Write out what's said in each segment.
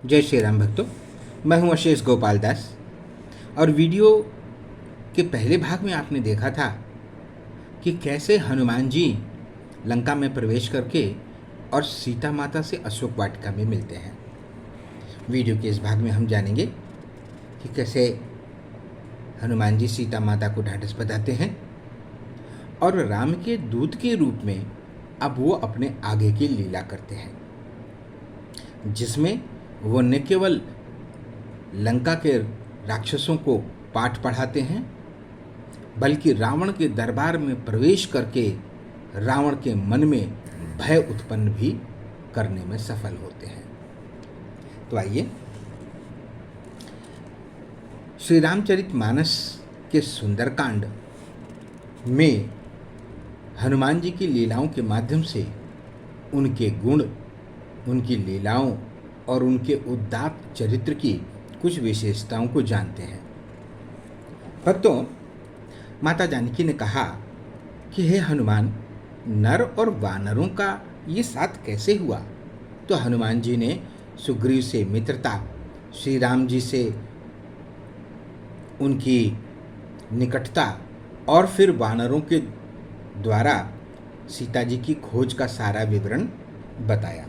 जय श्री राम भक्तों। मैं हूं अशेष गोपाल दास। और वीडियो के पहले भाग में आपने देखा था कि कैसे हनुमान जी लंका में प्रवेश करके और सीता माता से अशोक वाटिका में मिलते हैं। वीडियो के इस भाग में हम जानेंगे कि कैसे हनुमान जी सीता माता को ढाढ़स बंधाते हैं और राम के दूत के रूप में अब वो अपने आगे की लीला करते हैं, जिसमें वो न केवल लंका के राक्षसों को पाठ पढ़ाते हैं, बल्कि रावण के दरबार में प्रवेश करके रावण के मन में भय उत्पन्न भी करने में सफल होते हैं। तो आइए श्री रामचरितमानस के सुंदरकांड में हनुमान जी की लीलाओं के माध्यम से उनके गुण, उनकी लीलाओं और उनके उदात्त चरित्र की कुछ विशेषताओं को जानते हैं। भक्तों, माता जानकी ने कहा कि हे हनुमान, नर और वानरों का ये साथ कैसे हुआ? तो हनुमान जी ने सुग्रीव से मित्रता, श्री राम जी से उनकी निकटता और फिर वानरों के द्वारा सीता जी की खोज का सारा विवरण बताया।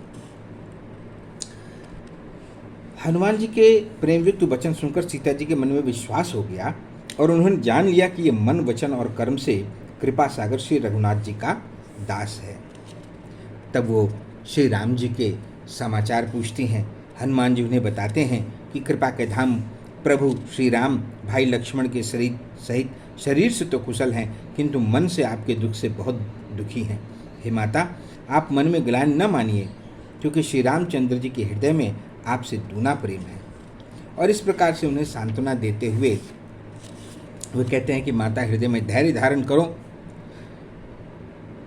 हनुमान जी के प्रेमयुक्त वचन सुनकर सीता जी के मन में विश्वास हो गया और उन्होंने जान लिया कि ये मन, वचन और कर्म से कृपा सागर श्री रघुनाथ जी का दास है। तब वो श्री राम जी के समाचार पूछती हैं। हनुमान जी उन्हें बताते हैं कि कृपा के धाम प्रभु श्री राम भाई लक्ष्मण के सहित शरीर से तो कुशल हैं, किंतु मन से आपके दुख से बहुत दुखी हैं। हे माता, आप मन में ग्लानि न मानिए, क्योंकि श्री रामचंद्र जी के हृदय में आपसे दूना प्रेम है। और इस प्रकार से उन्हें सांत्वना देते हुए वे कहते हैं कि माता, हृदय में धैर्य धारण करो,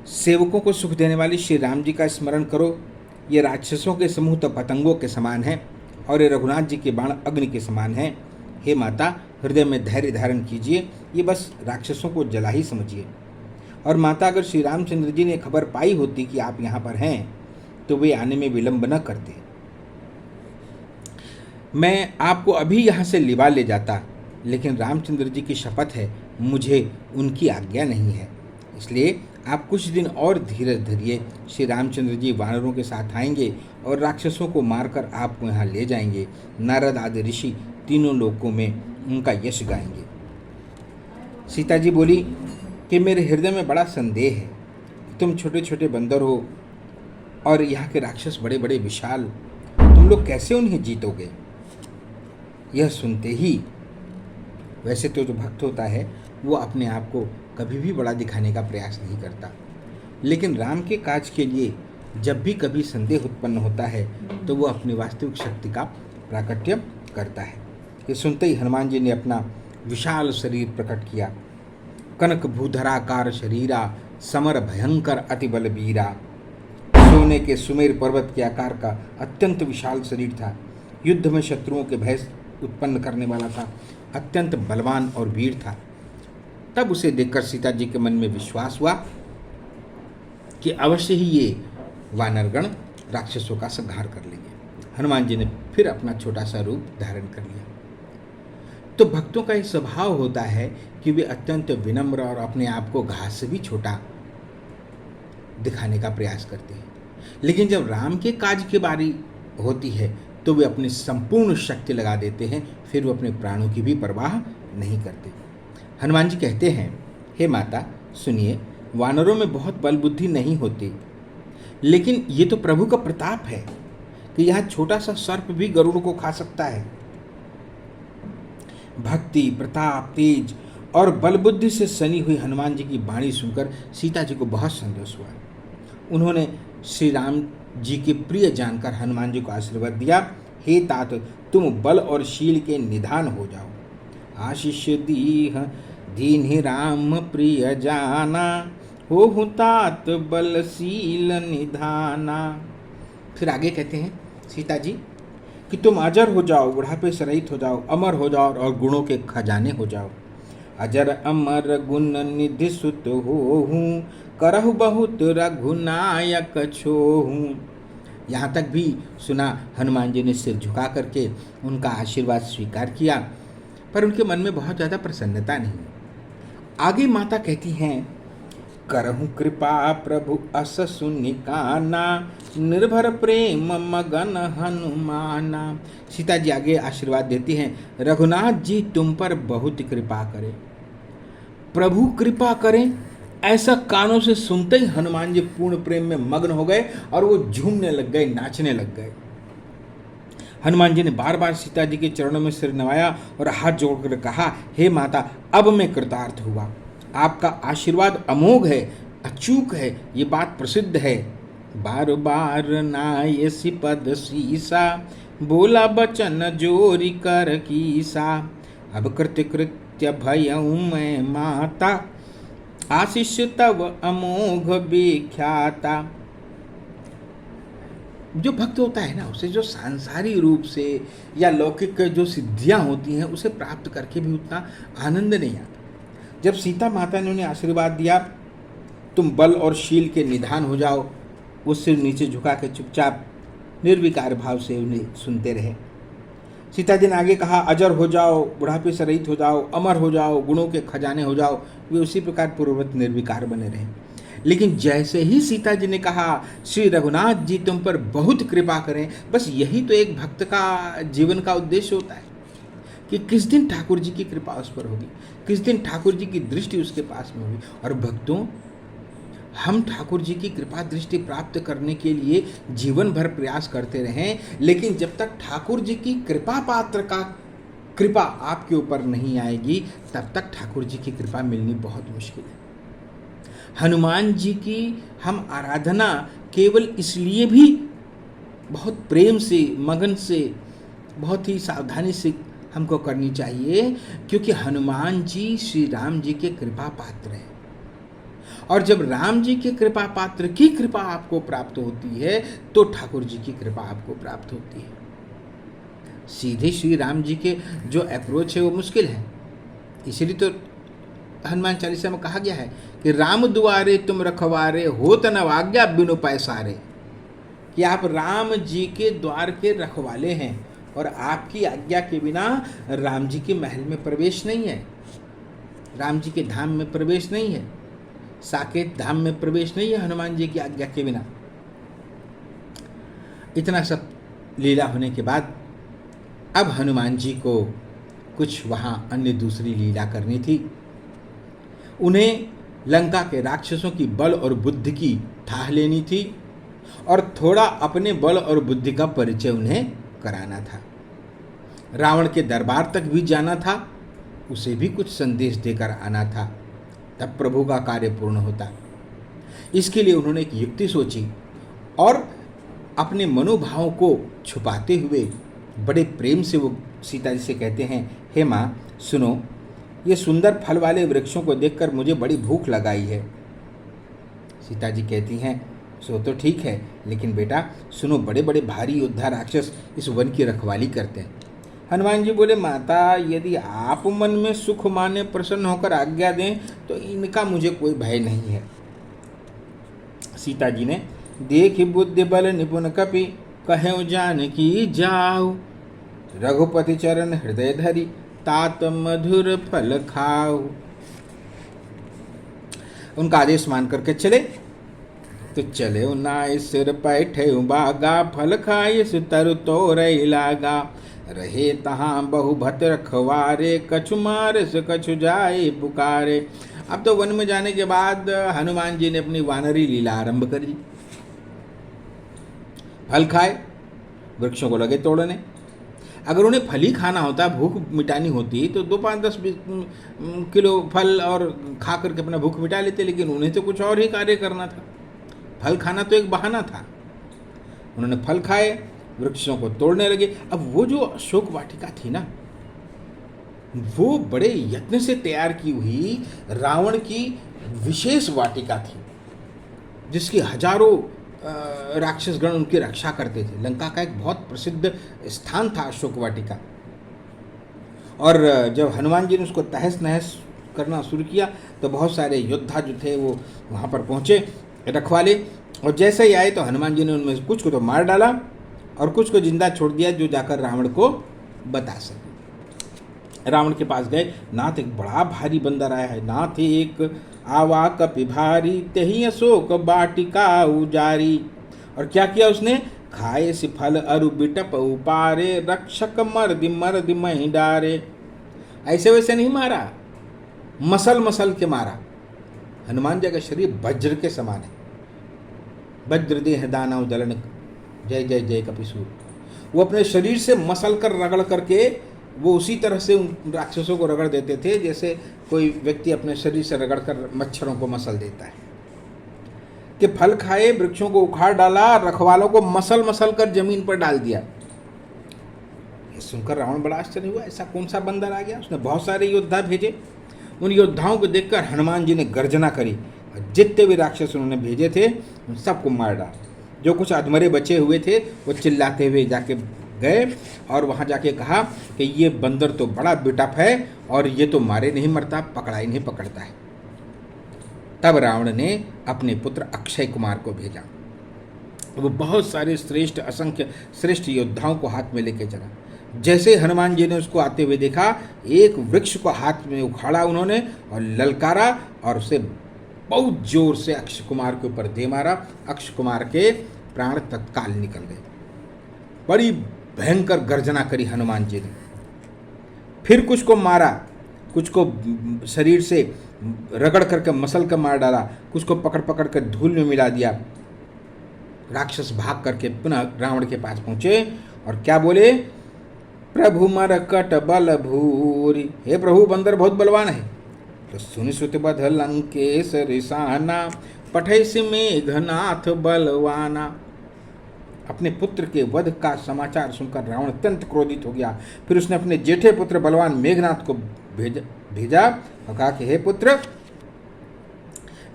सेवकों को सुख देने वाली श्री राम जी का स्मरण करो। ये राक्षसों के समूह तो पतंगों के समान हैं और ये रघुनाथ जी के बाण अग्नि के समान हैं। हे माता, हृदय में धैर्य धारण कीजिए, ये बस राक्षसों को जला ही समझिए। और माता, अगर श्री रामचंद्र जी ने खबर पाई होती कि आप यहाँ पर हैं तो वे आने में विलंब न करते। मैं आपको अभी यहाँ से लिवा ले जाता, लेकिन रामचंद्र जी की शपथ है, मुझे उनकी आज्ञा नहीं है। इसलिए आप कुछ दिन और धीरज धरिए। श्री रामचंद्र जी वानरों के साथ आएंगे और राक्षसों को मारकर आपको यहाँ ले जाएंगे। नारद आदि ऋषि तीनों लोकों में उनका यश गाएंगे। सीता जी बोली कि मेरे हृदय में बड़ा संदेह है। तुम छोटे छोटे बंदर हो और यहाँ के राक्षस बड़े बड़े विशाल, तुम लोग कैसे उन्हें जीतोगे? यह सुनते ही, वैसे तो जो भक्त होता है वो अपने आप को कभी भी बड़ा दिखाने का प्रयास नहीं करता, लेकिन राम के काज के लिए जब भी कभी संदेह उत्पन्न होता है तो वो अपनी वास्तविक शक्ति का प्राकट्य करता है। ये सुनते ही हनुमान जी ने अपना विशाल शरीर प्रकट किया। कनक भूधराकार शरीरा, समर भयंकर अति बलबीरा। सोने के सुमेर पर्वत के आकार का अत्यंत विशाल शरीर था। युद्ध में शत्रुओं के भय उत्पन्न करने वाला था। अत्यंत बलवान और वीर था। तब उसे देखकर सीता जी के मन में विश्वास हुआ कि अवश्य ही ये वानरगण राक्षसों का संहार कर लेंगे। हनुमान जी ने फिर अपना छोटा सा रूप धारण कर लिया। तो भक्तों का एक स्वभाव होता है कि वे अत्यंत विनम्र और अपने आप को घास से भी छोटा दिखाने का प्रयास करते हैं, लेकिन जब राम के काज की बारी होती है तो वे अपनी संपूर्ण शक्ति लगा देते हैं, फिर वो अपने प्राणों की भी परवाह नहीं करते। हनुमान जी कहते हैं, हे माता सुनिए, वानरों में बहुत बल बुद्धि नहीं होती, लेकिन ये तो प्रभु का प्रताप है कि यहाँ छोटा सा सर्प भी गरुड़ को खा सकता है। भक्ति, प्रताप, तेज और बल बुद्धि से सनी हुई हनुमान जी की वाणी सुनकर सीता जी को बहुत संतोष हुआ। उन्होंने श्री राम जी के प्रिय जानकर हनुमान जी को आशीर्वाद दिया, हे तात, तुम बल और शील के निधान हो जाओ। आशीष दीह दीन्हि राम प्रिय जाना, हो तात बल शील निधाना। फिर आगे कहते हैं सीता जी कि तुम अजर हो जाओ, बुढ़ापे से रहित हो जाओ, अमर हो जाओ और गुणों के खजाने हो जाओ। अजर अमर गुण निधि सुत होहूँ, करहु बहुत रघुनायक छोहूँ। यहाँ तक भी सुना हनुमान जी ने सिर झुका करके उनका आशीर्वाद स्वीकार किया, पर उनके मन में बहुत ज़्यादा प्रसन्नता नहीं। आगे माता कहती हैं, करहु कृपा प्रभु अस सुनि काना, निर्भर प्रेम मगन हनुमाना। सीता जी आगे आशीर्वाद देती हैं, रघुनाथ जी तुम पर बहुत कृपा करें, प्रभु कृपा करें। ऐसा कानों से सुनते ही हनुमान जी पूर्ण प्रेम में मग्न हो गए और वो झूमने लग गए, नाचने लग गए। हनुमान जी ने बार बार सीता जी के चरणों में सिर नवाया और हाथ जोड़कर कहा, हे माता, अब मैं कृतार्थ हुआ। आपका आशीर्वाद अमोघ है, अचूक है, ये बात प्रसिद्ध है। बार बार नायसी पद सीसा, बोला बचन जोरी कर कीसा। अब कृत्य भयऊ मैं माता, आशीष तव अमोघ विख्याता। जो भक्त होता है ना, उसे जो सांसारिक रूप से या लौकिक जो सिद्धियां होती हैं उसे प्राप्त करके भी उतना आनंद नहीं आता। जब सीता माता ने उन्हें आशीर्वाद दिया, तुम बल और शील के निधान हो जाओ, वो सिर नीचे झुका के चुपचाप निर्विकार भाव से उन्हें सुनते रहे। सीता जी ने आगे कहा, अजर हो जाओ, बुढ़ापे से रहित हो जाओ, अमर हो जाओ, गुणों के खजाने हो जाओ। वे उसी प्रकार पूर्ववत निर्विकार बने रहे। लेकिन जैसे ही सीता जी ने कहा, श्री रघुनाथ जी तुम पर बहुत कृपा करें, बस यही तो एक भक्त का जीवन का उद्देश्य होता है कि किस दिन ठाकुर जी की कृपा उस पर होगी, किस दिन ठाकुर जी की दृष्टि उसके पास में होगी। और भक्तों, हम ठाकुर जी की कृपा दृष्टि प्राप्त करने के लिए जीवन भर प्रयास करते रहें, लेकिन जब तक ठाकुर जी की कृपा पात्र का कृपा आपके ऊपर नहीं आएगी, तब तक ठाकुर जी की कृपा मिलनी बहुत मुश्किल है। हनुमान जी की हम आराधना केवल इसलिए भी बहुत प्रेम से, मगन से, बहुत ही सावधानी से हमको करनी चाहिए, क्योंकि हनुमान जी श्री राम जी के कृपा पात्र हैं। और जब राम जी के कृपा पात्र की कृपा आपको प्राप्त होती है, तो ठाकुर जी की कृपा आपको प्राप्त होती है। सीधे श्री राम जी के जो अप्रोच है वो मुश्किल है। इसलिए तो हनुमान चालीसा में कहा गया है कि राम दुआरे तुम रखवारे, होत न आज्ञा बिनु पैसारे। कि आप राम जी के द्वार के रखवाले हैं और आपकी आज्ञा के बिना राम जी के महल में प्रवेश नहीं है, राम जी के धाम में प्रवेश नहीं है, साकेत धाम में प्रवेश नहीं है हनुमान जी की आज्ञा के बिना। इतना सब लीला होने के बाद अब हनुमान जी को कुछ वहाँ अन्य दूसरी लीला करनी थी। उन्हें लंका के राक्षसों की बल और बुद्धि की थाह लेनी थी और थोड़ा अपने बल और बुद्धि का परिचय उन्हें कराना था। रावण के दरबार तक भी जाना था, उसे भी कुछ संदेश देकर आना था, तब प्रभु का कार्य पूर्ण होता। इसके लिए उन्होंने एक युक्ति सोची और अपने मनोभावों को छुपाते हुए बड़े प्रेम से वो सीता जी से कहते हैं, हे माँ सुनो, ये सुंदर फल वाले वृक्षों को देखकर मुझे बड़ी भूख लगाई है। सीता जी कहती हैं, सो तो ठीक है, लेकिन बेटा सुनो, बड़े बड़े भारी योद्धा राक्षस इस वन की रखवाली करते हैं। हनुमान जी बोले, माता यदि आप मन में सुख माने प्रसन्न होकर आज्ञा दें तो इनका मुझे कोई भय नहीं है। सीता जी ने, देख बुद्धि बल निपुण कपि, कहेउ जानकी जाऊ, रघुपति चरण हृदय धरि, तात मधुर फल खाऊ। उनका आदेश मान करके चले तो चले नाय सिर पैठे बागा, फल खाए तरु तोरई लागा, रहे तहाँ बहु भत रखवारे, कछु मारे से कछु जाए पुकारे। अब तो वन में जाने के बाद हनुमान जी ने अपनी वानरी लीला आरंभ कर दी। फल खाए, वृक्षों को लगे तोड़ने। अगर उन्हें फल ही खाना होता, भूख मिटानी होती, तो 2, 5, 10 किलो फल और खा करके अपना भूख मिटा लेते, लेकिन उन्हें तो कुछ और ही कार्य करना था। फल खाना तो एक बहाना था। उन्होंने फल खाए, वृक्षों को तोड़ने लगे। अब वो जो अशोक वाटिका थी ना, वो बड़े यत्न से तैयार की हुई रावण की विशेष वाटिका थी, जिसकी हजारों राक्षसगण उनकी रक्षा करते थे। लंका का एक बहुत प्रसिद्ध स्थान था अशोक वाटिका। और जब हनुमान जी ने उसको तहस नहस करना शुरू किया तो बहुत सारे योद्धा जो थे वो वहाँ पर पहुँचे, रखवाले, और जैसे ही आए तो हनुमान जी ने उनमें से कुछ को तो मार डाला और कुछ को जिंदा छोड़ दिया, जो जाकर रावण को बता सके। रावण के पास गए, नाथ एक बड़ा भारी बंदर आया है। नाथ एक आवा कपि भारी, तेहि अशोक बाटिका उजारी। और क्या किया उसने? खाए से फल अरु बिटप उपारे, रक्षक मर्द मर्द मही डारे। ऐसे वैसे नहीं मारा, मसल मसल के मारा। हनुमान जी का शरीर वज्र के समान है। वज्र देह दानव दलन, जय जय जय कपिसूर। वो अपने शरीर से मसल कर रगड़ करके वो उसी तरह से उन राक्षसों को रगड़ देते थे जैसे कोई व्यक्ति अपने शरीर से रगड़ कर मच्छरों को मसल देता है। कि फल खाए, वृक्षों को उखाड़ डाला, रखवालों को मसल मसल कर जमीन पर डाल दिया। ये सुनकर रावण बड़ा आश्चर्य हुआ, ऐसा कौन सा बंदर आ गया। उसने बहुत सारे योद्धा भेजे। उन योद्धाओं को देखकर हनुमान जी ने गर्जना करी और जितने भी राक्षस उन्होंने भेजे थे उन सबको मार डाला। जो कुछ अधमरे बचे हुए थे वो चिल्लाते हुए जाके गए और वहाँ जाके कहा कि ये बंदर तो बड़ा बिटप है और ये तो मारे नहीं मरता, पकड़ा ही नहीं पकड़ता है। तब रावण ने अपने पुत्र अक्षय कुमार को भेजा। वो बहुत सारे श्रेष्ठ, असंख्य श्रेष्ठ योद्धाओं को हाथ में लेके चला। जैसे हनुमान जी ने उसको आते हुए देखा, एक वृक्ष को हाथ में उखाड़ा उन्होंने और ललकारा और उसे बहुत जोर से अक्षय कुमार के ऊपर दे मारा। अक्षय कुमार के प्राण तत्काल निकल गए। बड़ी भयंकर गर्जना करी हनुमान जी ने। फिर कुछ को मारा, कुछ को शरीर से रगड़ करके मसल कर मार डाला, कुछ को पकड़ पकड़ कर धूल में मिला दिया। राक्षस भाग करके पुनः रावण के पास पहुंचे और क्या बोले? प्रभु मरकट बल भूरी, हे प्रभु बंदर बहुत बलवान है। तो सुनि सुत बध लंकेश रिसाना, पठैसि मेघनाथ बलवाना। अपने पुत्र के वध का समाचार सुनकर रावण अत्यंत क्रोधित हो गया। फिर उसने अपने जेठे पुत्र बलवान मेघनाथ को भेजा और कहा कि हे पुत्र,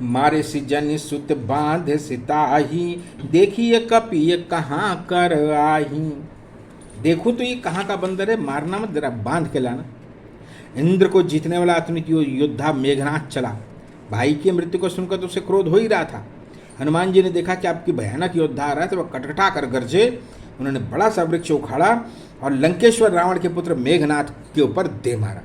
मारे सी जन सुत बांध सिताही, देखिए कपि ये कहाँ कर आही। देखो तो ये कहाँ का बंदर है, मारना मत, जरा बांध के लाना। इंद्र को जीतने वाला अतुलित योद्धा मेघनाथ चला। भाई की मृत्यु को सुनकर तो उसे क्रोध हो ही रहा था। हनुमान जी ने देखा कि आपकी भयानक योद्धा आ रहा है तो वह कटकटा कर गरजे। उन्होंने बड़ा सा वृक्ष उखाड़ा और लंकेश्वर रावण के पुत्र मेघनाथ के ऊपर दे मारा।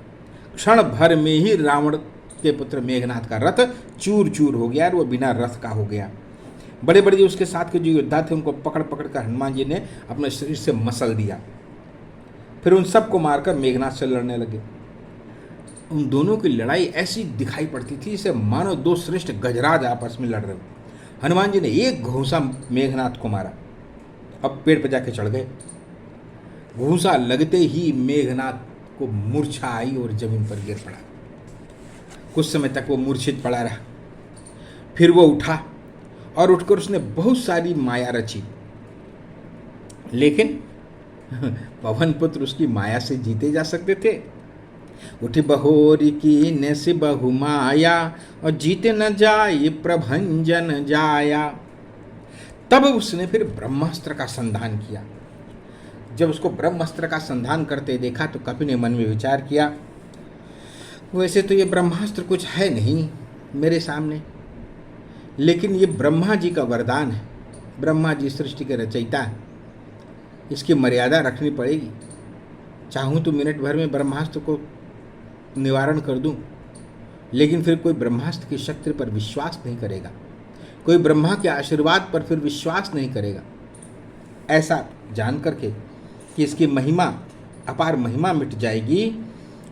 क्षण भर में ही रावण के पुत्र मेघनाथ का रथ चूर चूर हो गया और वो बिना रथ का हो गया। बड़े बड़े उसके साथ के जो योद्धा थे उनको पकड़ पकड़ कर हनुमान जी ने अपने शरीर से मसल दिया। फिर उन सबको मारकर मेघनाथ से लड़ने लगे। उन दोनों की लड़ाई ऐसी दिखाई पड़ती थी जैसे मानो दो श्रेष्ठ गजराज आपस में लड़ रहे हो। हनुमान जी ने एक घूंसा मेघनाथ को मारा, अब पेड़ पर जाके चढ़ गए। घूंसा लगते ही मेघनाथ को मूर्छा आई और जमीन पर गिर पड़ा। कुछ समय तक वो मूर्छित पड़ा रहा। फिर वो उठा और उठकर उसने बहुत सारी माया रची, लेकिन पवन पुत्र उसकी माया से जीते जा सकते थे। उठी बहोरी की ने से बहु माया, और जीते न जाए प्रभंजन जाया। तब उसने फिर ब्रह्मास्त्र का संधान किया। जब उसको ब्रह्मास्त्र का संधान करते देखा तो कपि ने मन में विचार किया, वैसे तो ये ब्रह्मास्त्र कुछ है नहीं मेरे सामने, लेकिन ये ब्रह्मा जी का वरदान है। ब्रह्मा जी सृष्टि के रचयिता है, इसकी मर्यादा रखनी पड़ेगी। चाहूँ तो मिनट भर में ब्रह्मास्त्र को निवारण कर दूं, लेकिन फिर कोई ब्रह्मास्त्र की शक्ति पर विश्वास नहीं करेगा, कोई ब्रह्मा के आशीर्वाद पर फिर विश्वास नहीं करेगा। ऐसा जान करके कि इसकी महिमा, अपार महिमा मिट जाएगी,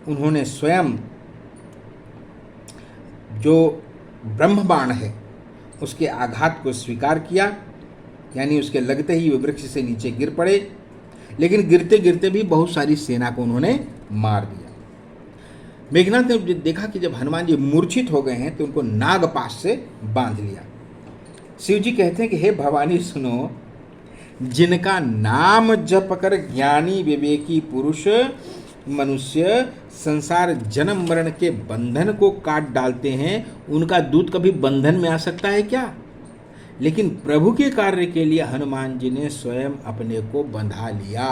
उन्होंने स्वयं जो ब्रह्मबाण है उसके आघात को स्वीकार किया, यानी उसके लगते ही वे वृक्ष से नीचे गिर पड़े, लेकिन गिरते गिरते भी बहुत सारी सेना को उन्होंने मार दिया। मेघनाथ ने देखा कि जब हनुमान जी मूर्छित हो गए हैं तो उनको नागपाश से बांध लिया। शिव जी कहते हैं कि हे भवानी सुनो, जिनका नाम जप कर ज्ञानी विवेकी पुरुष मनुष्य संसार जन्म मरण के बंधन को काट डालते हैं, उनका दूत कभी बंधन में आ सकता है क्या? लेकिन प्रभु के कार्य के लिए हनुमान जी ने स्वयं अपने को बंधा लिया।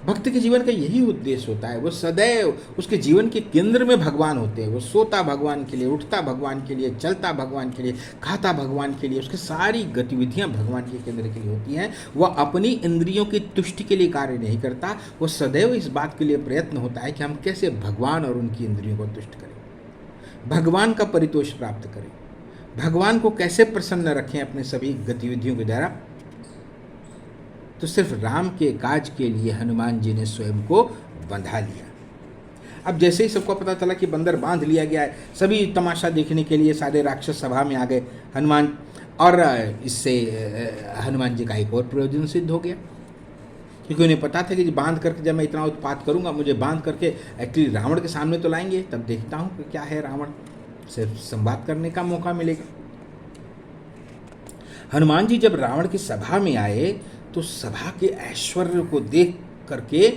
भक्त के जीवन का यही उद्देश्य होता है। वो सदैव उसके जीवन के केंद्र में भगवान होते हैं। वो सोता भगवान के लिए, उठता भगवान के लिए, चलता भगवान के लिए, खाता भगवान के लिए, उसकी सारी गतिविधियां भगवान के केंद्र के लिए होती हैं। वह अपनी इंद्रियों की तुष्टि के लिए कार्य नहीं करता। वो सदैव इस बात के लिए प्रयत्न होता है कि हम कैसे भगवान और उनकी इंद्रियों को तुष्ट करें, भगवान का परितोष प्राप्त करें, भगवान को कैसे प्रसन्न रखें अपने सभी गतिविधियों के द्वारा। तो सिर्फ राम के काज के लिए हनुमान जी ने स्वयं को बंधा लिया। अब जैसे ही सबको पता चला कि बंदर बांध लिया गया है, सभी तमाशा देखने के लिए सारे राक्षस सभा में आ गए हनुमान, और इससे हनुमान जी का एक और प्रयोजन सिद्ध हो गया, क्योंकि उन्हें पता था कि बांध करके जब मैं इतना उत्पात करूंगा, मुझे बांध करके एक्चुअली रावण के सामने तो लाएंगे, तब देखता हूँ कि क्या है, रावण से संवाद करने का मौका मिलेगा। हनुमान जी जब रावण की सभा में आए तो सभा के ऐश्वर्य को देख करके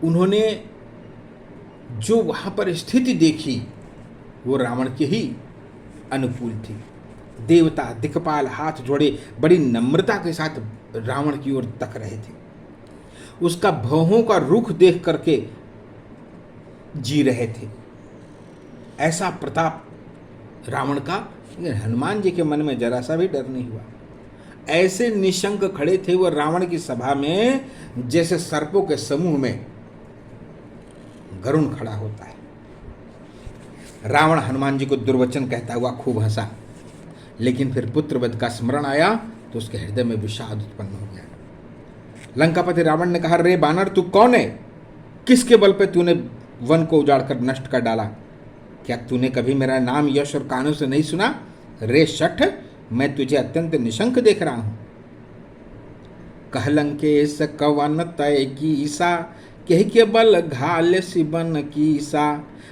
उन्होंने जो वहां पर स्थिति देखी वो रावण के ही अनुकूल थी। देवता दिक्पाल हाथ जोड़े बड़ी नम्रता के साथ रावण की ओर तक रहे थे। उसका भौहों का रुख देख करके जी रहे थे। ऐसा प्रताप रावण का, लेकिन हनुमान जी के मन में जरा सा भी डर नहीं हुआ। ऐसे निशंक खड़े थे वो रावण की सभा में जैसे सर्पों के समूह में गरुण खड़ा होता है। रावण हनुमान जी को दुर्वचन कहता हुआ खूब हंसा, लेकिन फिर पुत्रवध का स्मरण आया तो उसके हृदय में विषाद उत्पन्न हो गया। लंकापति रावण ने कहा, रे बानर तू कौन है? किसके बल पे तूने वन को उजाड़ कर नष्ट कर डाला? क्या तूने कभी मेरा नाम यश और कानों से नहीं सुना? रे शठ, मैं तुझे अत्यंत निशंक देख रहा हूं। कहलंकेश कवन तय कीसा, कह के बल घाल सिबन कीसा।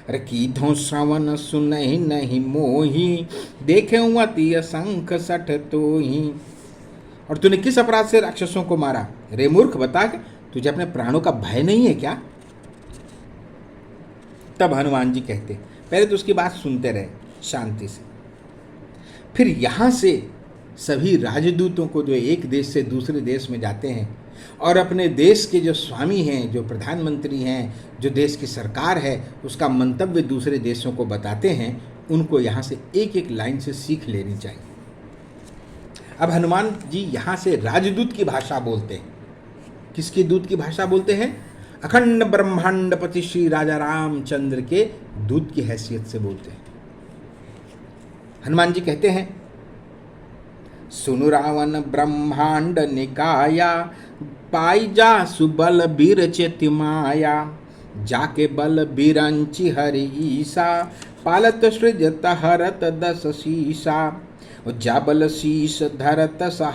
अरे कीधो श्रवण सुनहि नहीं मोही, देखे अति असंख सठ तोही। और तूने किस अपराध से राक्षसों को मारा? रे मूर्ख, बता, तुझे अपने प्राणों का भय नहीं है क्या? तब हनुमान जी कहते, पहले तो उसकी बात सुनते रहे शांति से। फिर यहाँ से सभी राजदूतों को जो एक देश से दूसरे देश में जाते हैं और अपने देश के जो स्वामी हैं, जो प्रधानमंत्री हैं, जो देश की सरकार है, उसका मंतव्य दूसरे देशों को बताते हैं, उनको यहाँ से एक एक लाइन से सीख लेनी चाहिए। अब हनुमान जी यहाँ से राजदूत की भाषा बोलते हैं। किसके दूत की भाषा बोलते हैं? अखंड ब्रह्मांडपति श्री राजा रामचंद्र के दूत की हैसियत से बोलते हैं। हनुमान जी कहते हैं, सुनु रावण ब्रह्मांड निकाया, पाई जा सुबल बीर चेति माया। जाके बल बीरंची हरि ईसा, पालत सृजत हरत दस शीसा। जा बल शीस धरत